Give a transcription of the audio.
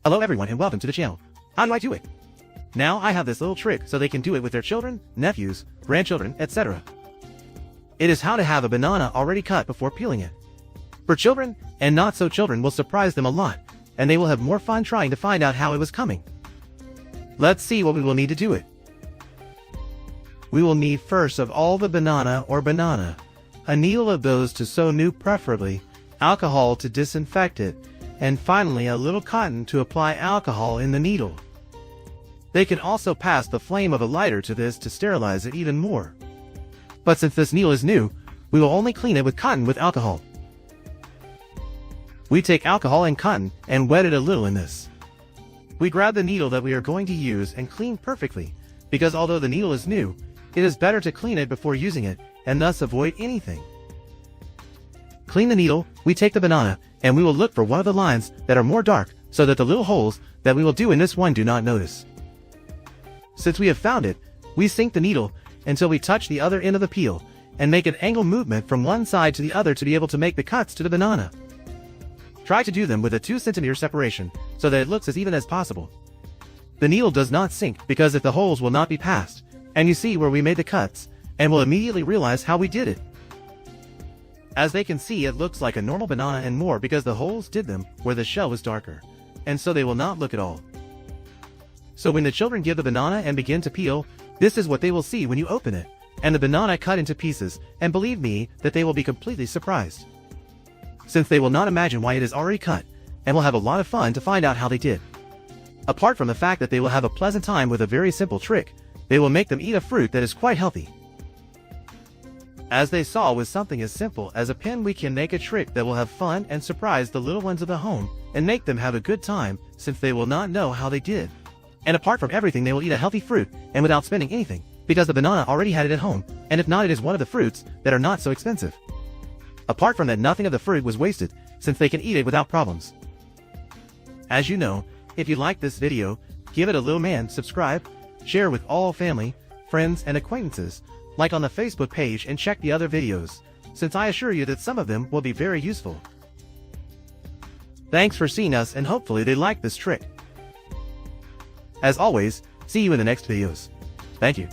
Hello everyone and welcome to the channel. How do I do it? Now I have this little trick so they can do it with their children, nephews, grandchildren, etc. It is how to have a banana already cut before peeling it. For children and not so children will surprise them a lot, and they will have more fun trying to find out how it was coming. Let's see what we will need to do it. We will need first of all the banana, a needle of those to sew new preferably, alcohol to disinfect it, and finally a little cotton to apply alcohol in the needle. They can also pass the flame of a lighter to this to sterilize it even more. But since this needle is new, we will only clean it with cotton with alcohol. We take alcohol and cotton and wet it a little in this. We grab the needle that we are going to use and clean perfectly, because although the needle is new, it is better to clean it before using it and thus avoid anything. Clean the needle, we take the banana, and we will look for one of the lines that are more dark so that the little holes that we will do in this one do not notice. Since we have found it, we sink the needle until we touch the other end of the peel and make an angle movement from one side to the other to be able to make the cuts to the banana. Try to do them with a 2 cm separation so that it looks as even as possible. The needle does not sink because if the holes will not be passed, and you see where we made the cuts, and will immediately realize how we did it. As they can see, it looks like a normal banana and more because the holes did them where the shell was darker, and so they will not look at all. So when the children give the banana and begin to peel, this is what they will see when you open it, and the banana cut into pieces, and believe me that they will be completely surprised. Since they will not imagine why it is already cut, and will have a lot of fun to find out how they did. Apart from the fact that they will have a pleasant time with a very simple trick, they will make them eat a fruit that is quite healthy. As they saw with something as simple as a pen, we can make a trick that will have fun and surprise the little ones of the home and make them have a good time since they will not know how they did. And apart from everything, they will eat a healthy fruit and without spending anything because the banana already had it at home, and if not, it is one of the fruits that are not so expensive. Apart from that, nothing of the fruit was wasted since they can eat it without problems. As you know, if you like this video, give it a little man, subscribe, share with all family, friends and acquaintances, like on the Facebook page and check the other videos, since I assure you that some of them will be very useful. Thanks for seeing us and hopefully they like this trick. As always, see you in the next videos. Thank you.